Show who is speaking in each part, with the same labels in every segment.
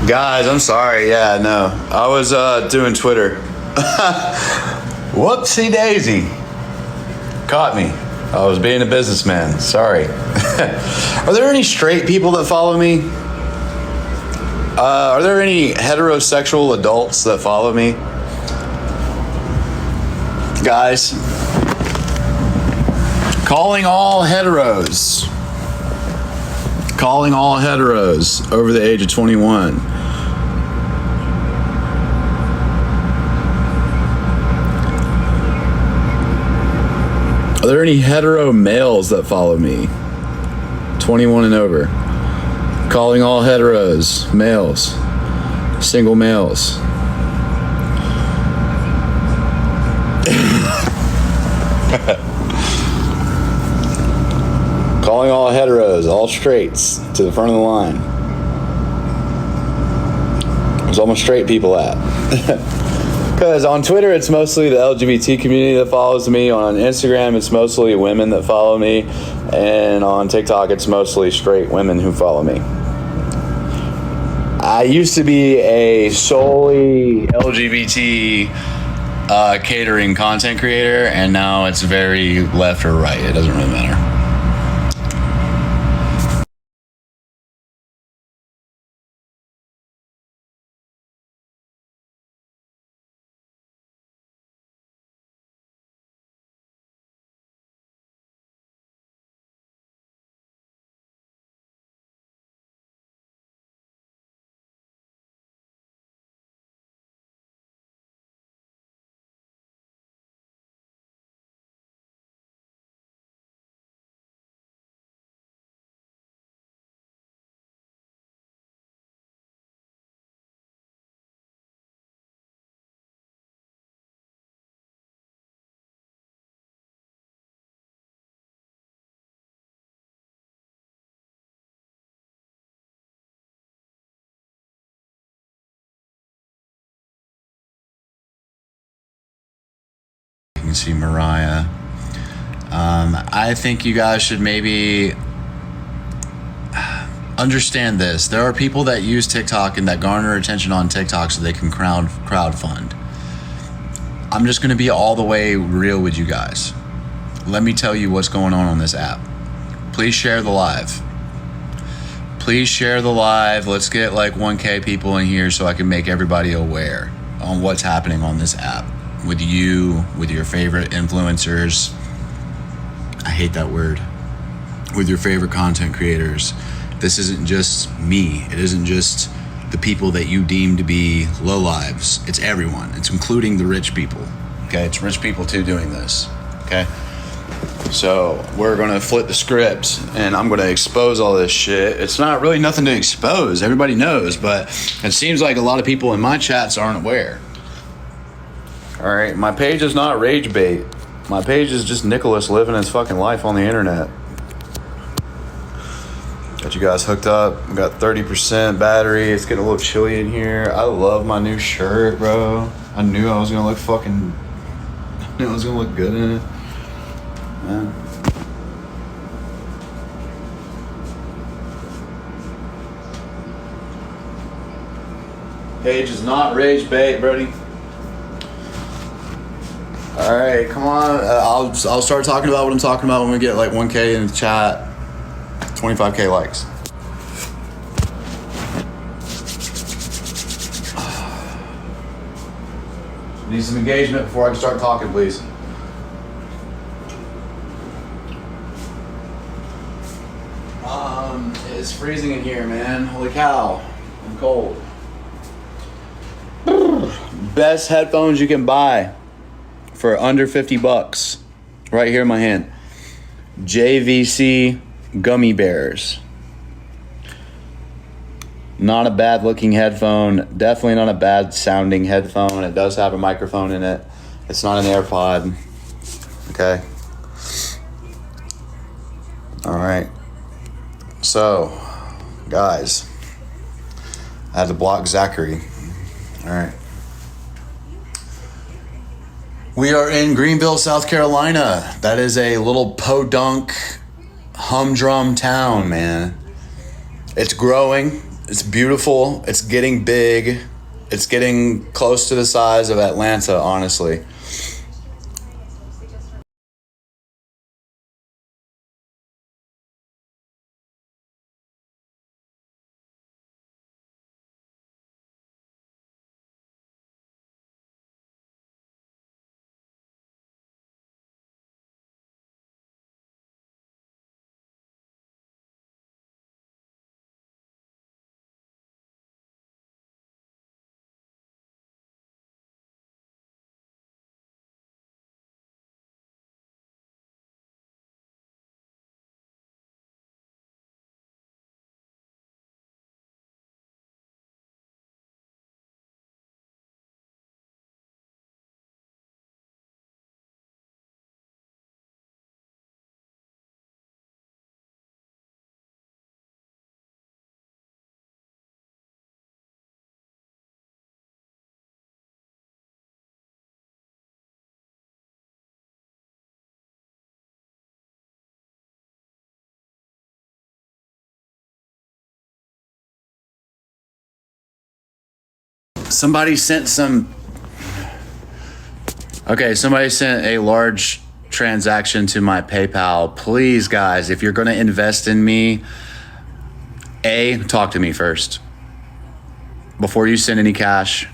Speaker 1: Guys, I'm sorry. Yeah, no. I was doing Twitter. Whoopsie daisy. Caught me. I was being a businessman. Sorry. Are there any straight people that follow me? Are there any heterosexual adults that follow me? Guys, calling all heteros. Calling all heteros over the age of 21. Are there any hetero males that follow me? 21 and over. Calling all heteros, males, single males. Calling all heteros, all straights, to the front of the line. There's all my straight people at. Because on Twitter, it's mostly the LGBT community that follows me. On Instagram, it's mostly women that follow me. And on TikTok, it's mostly straight women who follow me. I used to be a solely LGBT catering content creator, and now it's very left or right. It doesn't really matter. You can see Mariah. I think you guys should maybe understand this. There are people that use TikTok and that garner attention on TikTok so they can crowdfund. I'm just going to be all the way real with you guys. Let me tell you what's going on this app. Please share the live. Please share the live. Let's get like 1K people in here so I can make everybody aware on what's happening on this app with you, with your favorite influencers. I hate that word. With your favorite content creators. This isn't just me. It isn't just the people that you deem to be lowlives. It's everyone. It's including the rich people. Okay, it's rich people too doing this. Okay, so we're gonna flip the script, and I'm gonna expose all this shit. It's not really nothing to expose. Everybody knows, but it seems like a lot of people in my chats aren't aware. All right, my page is not rage bait. My page is just Nicholas living his fucking life on the internet. Got you guys hooked up. We got 30% battery. It's getting a little chilly in here. I love my new shirt, bro. I knew I was gonna look good in it. Man. Page is not rage bait, Brody. All right, come on. I'll start talking about what I'm talking about when we get like 1K in the chat, 25K likes. Need some engagement before I can start talking, please. It's freezing in here, man. Holy cow. I'm cold. Best headphones you can buy for under $50. Right here in my hand. JVC Gummy Bears. Not a bad looking headphone. Definitely not a bad sounding headphone. It does have a microphone in it. It's not an AirPod. Okay. All right. So, guys, I had to block Zachary. All right. We are in Greenville, South Carolina. That is a little podunk, humdrum town, man. It's growing. It's beautiful. It's getting big. It's getting close to the size of Atlanta, honestly. Somebody sent some. Okay, somebody sent a large transaction to my PayPal. Please, guys, if you're going to invest in me, talk to me first before you send any cash.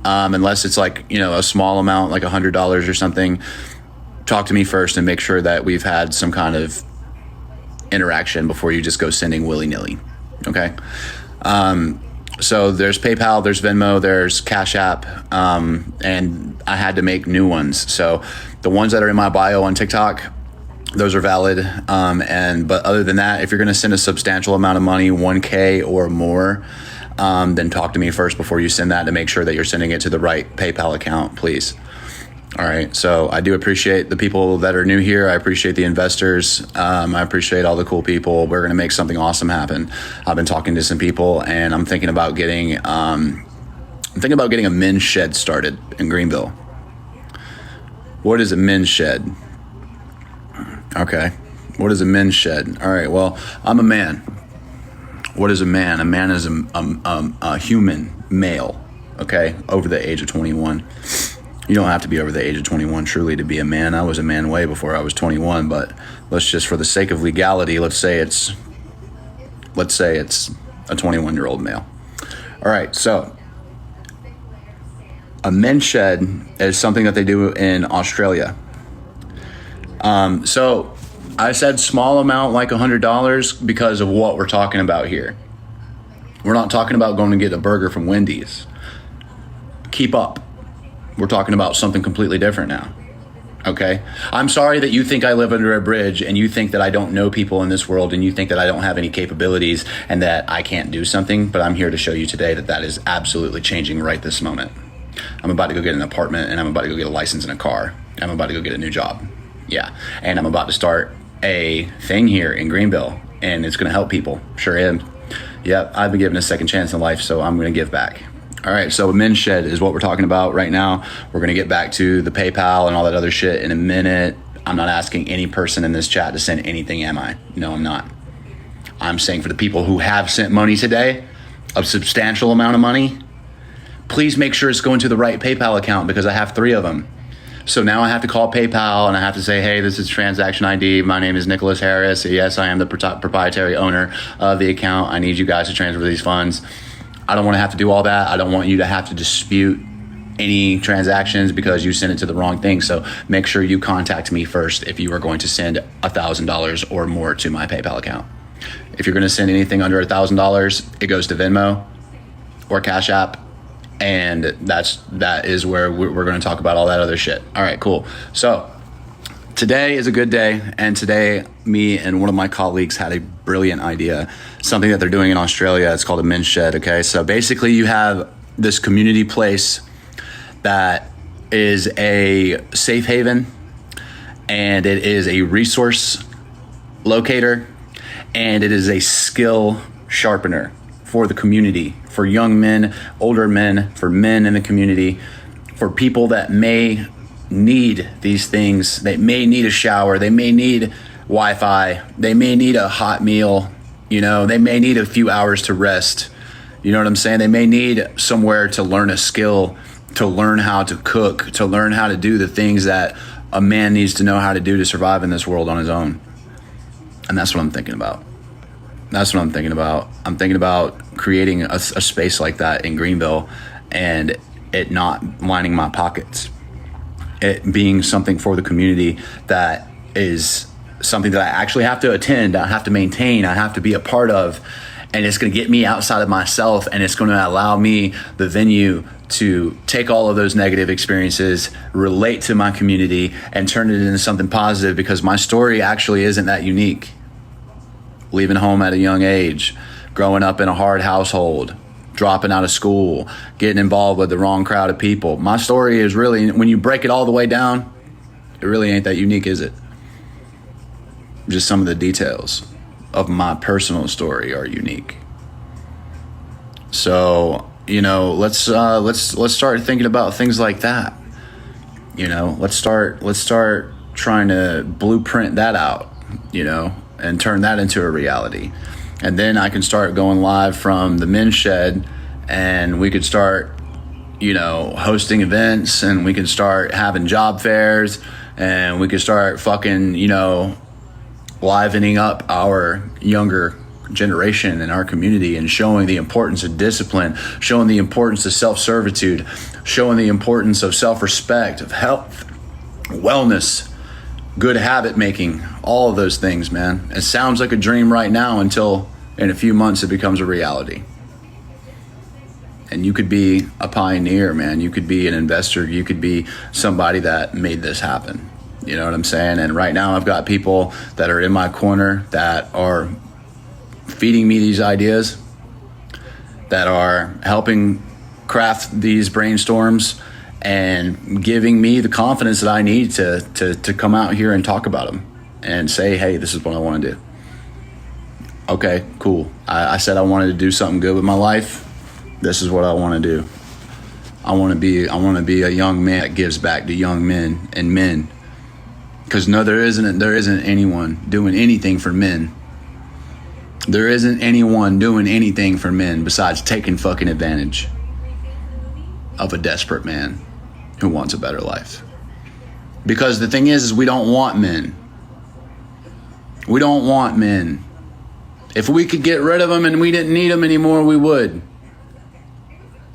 Speaker 1: Unless it's like, a small amount, like $100 or something. Talk to me first and make sure that we've had some kind of interaction before you just go sending willy-nilly. Okay. So there's PayPal, there's Venmo, there's Cash App, and I had to make new ones. So the ones that are in my bio on TikTok, those are valid. But other than that, if you're going to send a substantial amount of money, 1K or more, then talk to me first before you send that to make sure that you're sending it to the right PayPal account, please. All right. So I do appreciate the people that are new here. I appreciate the investors. I appreciate all the cool people. We're going to make something awesome happen. I've been talking to some people, and I'm thinking about getting a men's shed started in Greenville. What is a men's shed? Okay. What is a men's shed? All right. Well, I'm a man. What is a man? A man is a human male. Okay. Over the age of 21. You don't have to be over the age of 21 truly to be a man. I was a man way before I was 21, but let's just, for the sake of legality, let's say it's a 21-year-old male. All right, so a men's shed is something that they do in Australia. So I said small amount, like $100, because of what we're talking about here. We're not talking about going to get a burger from Wendy's. Keep up. We're talking about something completely different now. Okay? I'm sorry that you think I live under a bridge and you think that I don't know people in this world and you think that I don't have any capabilities and that I can't do something, but I'm here to show you today that that is absolutely changing right this moment. I'm about to go get an apartment, and I'm about to go get a license in a car. I'm about to go get a new job. Yeah. And I'm about to start a thing here in Greenville, and it's going to help people. Sure am. Yep. I've been given a second chance in life, so I'm going to give back. All right, so a men's shed is what we're talking about right now. We're going to get back to the PayPal and all that other shit in a minute. I'm not asking any person in this chat to send anything, am I? No, I'm not. I'm saying for the people who have sent money today, a substantial amount of money, please make sure it's going to the right PayPal account, because I have 3 of them. So now I have to call PayPal and I have to say, hey, this is transaction ID. My name is Nicholas Harris. Yes, I am the proprietary owner of the account. I need you guys to transfer these funds. I don't want to have to do all that. I don't want you to have to dispute any transactions because you sent it to the wrong thing. So make sure you contact me first if you are going to send $1,000 or more to my PayPal account. If you're going to send anything under $1,000, it goes to Venmo or Cash App. And that is where we're going to talk about all that other shit. All right, cool. So today is a good day, and today me and one of my colleagues had a brilliant idea, something that they're doing in Australia. It's called a men's shed, okay? So basically you have this community place that is a safe haven, and it is a resource locator, and it is a skill sharpener for the community, for young men, older men, for men in the community, for people that may need these things. They may need a shower, they may need Wi-Fi, they may need a hot meal, they may need a few hours to rest. You know what I'm saying? They may need somewhere to learn a skill, to learn how to cook, to learn how to do the things that a man needs to know how to do to survive in this world on his own. And that's what I'm thinking about. That's what I'm thinking about. I'm thinking about creating a space like that in Greenville, and it not lining my pockets. It being something for the community that is something that I actually have to attend, I have to maintain, I have to be a part of. And it's going to get me outside of myself, and it's going to allow me the venue to take all of those negative experiences, relate to my community, and turn it into something positive, because my story actually isn't that unique. Leaving home at a young age, growing up in a hard household, dropping out of school, getting involved with the wrong crowd of people. My story is really, when you break it all the way down, it really ain't that unique, is it? Just some of the details of my personal story are unique. So, you know, let's start thinking about things like that. You know, let's start trying to blueprint that out, you know, and turn that into a reality. And then I can start going live from the men's shed, and we could start, you know, hosting events, and we can start having job fairs, and we could start fucking, you know, livening up our younger generation in our community, and showing the importance of discipline, showing the importance of self-servitude, showing the importance of self-respect, of health, wellness, good habit making, all of those things, man. It sounds like a dream right now until in a few months it becomes a reality. And you could be a pioneer, man. You could be an investor. You could be somebody that made this happen. You know what I'm saying? And right now I've got people that are in my corner that are feeding me these ideas, that are helping craft these brainstorms, and giving me the confidence that I need to come out here and talk about them and say, hey, this is what I want to do. Okay, cool. I said I wanted to do something good with my life. This is what I want to do. I want to be a young man that gives back to young men and men. Because no, there isn't anyone doing anything for men. There isn't anyone doing anything for men besides taking fucking advantage of a desperate man who wants a better life. Because the thing is we don't want men. We don't want men. If we could get rid of them and we didn't need them anymore, we would.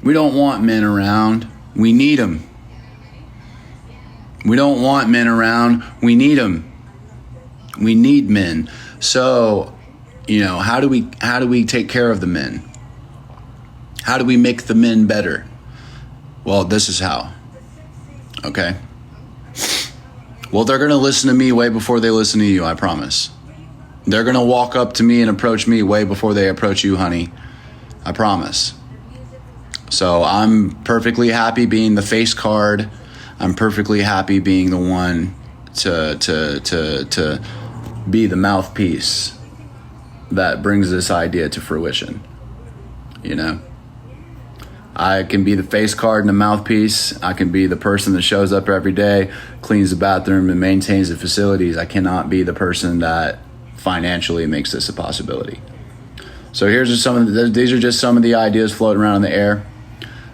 Speaker 1: We don't want men around. We need them. We don't want men around. We need them. We need men. So, you know, how do we take care of the men? How do we make the men better? Well, this is how. Okay? Well, they're going to listen to me way before they listen to you, I promise. They're going to walk up to me and approach me way before they approach you, honey. I promise. So I'm perfectly happy being the face card. I'm perfectly happy being the one to be the mouthpiece that brings this idea to fruition. You know? I can be the face card and the mouthpiece. I can be the person that shows up every day, cleans the bathroom, and maintains the facilities. I cannot be the person that financially makes this a possibility. So these are just some of the ideas floating around in the air.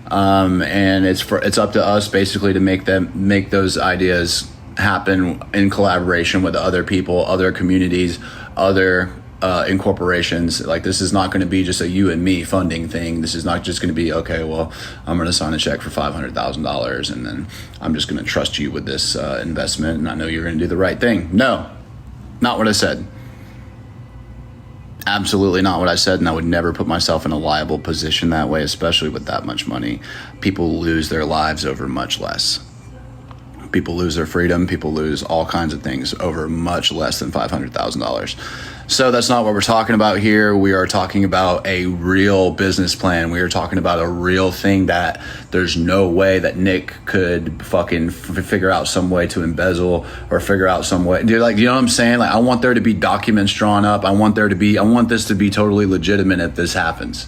Speaker 1: And it's up to us basically to make those ideas happen in collaboration with other people, other communities, other incorporations. Like, this is not going to be just a you and me funding thing. This is not just going to be, okay, well, I'm going to sign a check for $500,000 and then I'm just going to trust you with this investment, and I know you're going to do the right thing. No, not what I said. Absolutely not what I said, and I would never put myself in a liable position that way, especially with that much money. People lose their lives over much less. People lose their freedom. People lose all kinds of things over much less than $500,000. So that's not what we're talking about here. We are talking about a real business plan. We are talking about a real thing that there's no way that Nick could fucking figure out some way to embezzle or figure out some way. Dude, like, you know what I'm saying? Like, I want there to be documents drawn up. I want this to be totally legitimate if this happens.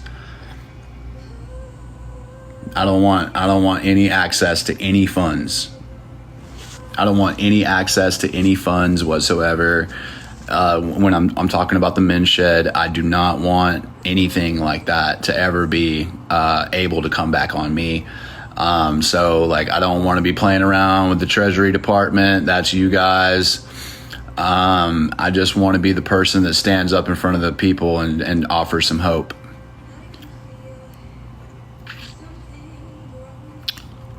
Speaker 1: I don't want any access to any funds. I don't want any access to any funds whatsoever. when I'm talking about the men's shed, I do not want anything like that to ever be able to come back on me. So like, I don't want to be playing around with the Treasury Department. That's you guys. I just want to be the person that stands up in front of the people and offers some hope.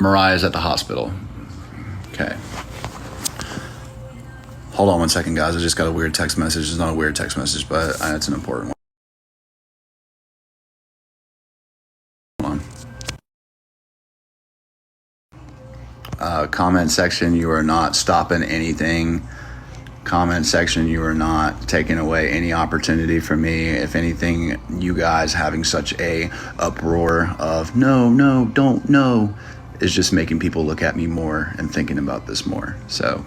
Speaker 1: Mariah's at the hospital. Okay. Hold on one second, guys. I just got a weird text message. It's not a weird text message, but it's an important one. Comment section, you are not stopping anything. Comment section, you are not taking away any opportunity from me. If anything, you guys having such a uproar of no, don't, no, is just making people look at me more and thinking about this more. So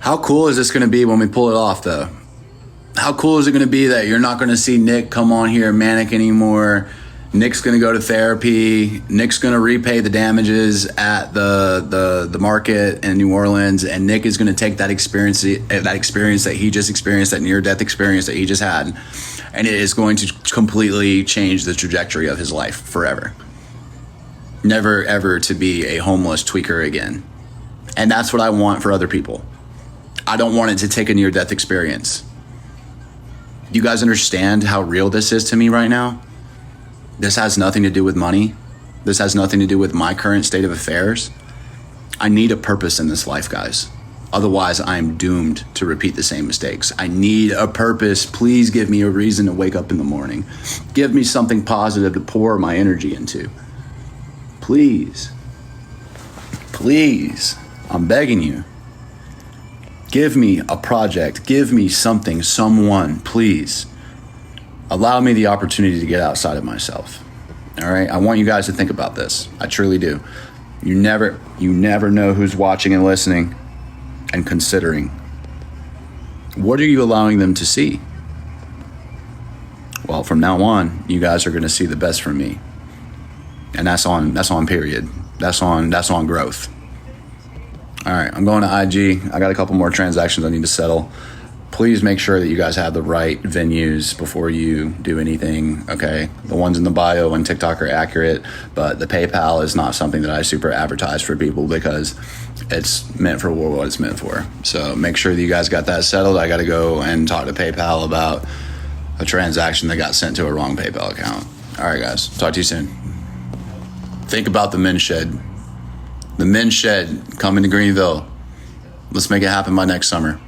Speaker 1: how cool is this going to be when we pull it off, though? How cool is it going to be that you're not going to see Nick come on here manic anymore? Nick's going to go to therapy. Nick's going to repay the damages at the market in New Orleans, and Nick is going to take that experience that he just experienced, that near-death experience that he just had, and it is going to completely change the trajectory of his life forever. Never, ever to be a homeless tweaker again. And that's what I want for other people. I don't want it to take a near-death experience. You guys understand how real this is to me right now? This has nothing to do with money. This has nothing to do with my current state of affairs. I need a purpose in this life, guys. Otherwise, I'm doomed to repeat the same mistakes. I need a purpose. Please give me a reason to wake up in the morning. Give me something positive to pour my energy into. Please. Please. I'm begging you. Give me a project. Give me something, someone, please. Allow me the opportunity to get outside of myself. All right? I want you guys to think about this. I truly do. You never know who's watching and listening and considering. What are you allowing them to see? Well, from now on, you guys are going to see the best from me. And that's on period. That's on growth. All right, I'm going to IG. I got a couple more transactions I need to settle. Please make sure that you guys have the right venues before you do anything, okay? The ones in the bio and TikTok are accurate, but the PayPal is not something that I super advertise for people because it's meant for what it's meant for. So make sure that you guys got that settled. I got to go and talk to PayPal about a transaction that got sent to a wrong PayPal account. All right, guys. Talk to you soon. Think about the men's shed. The men's shed coming to Greenville. Let's make it happen by next summer.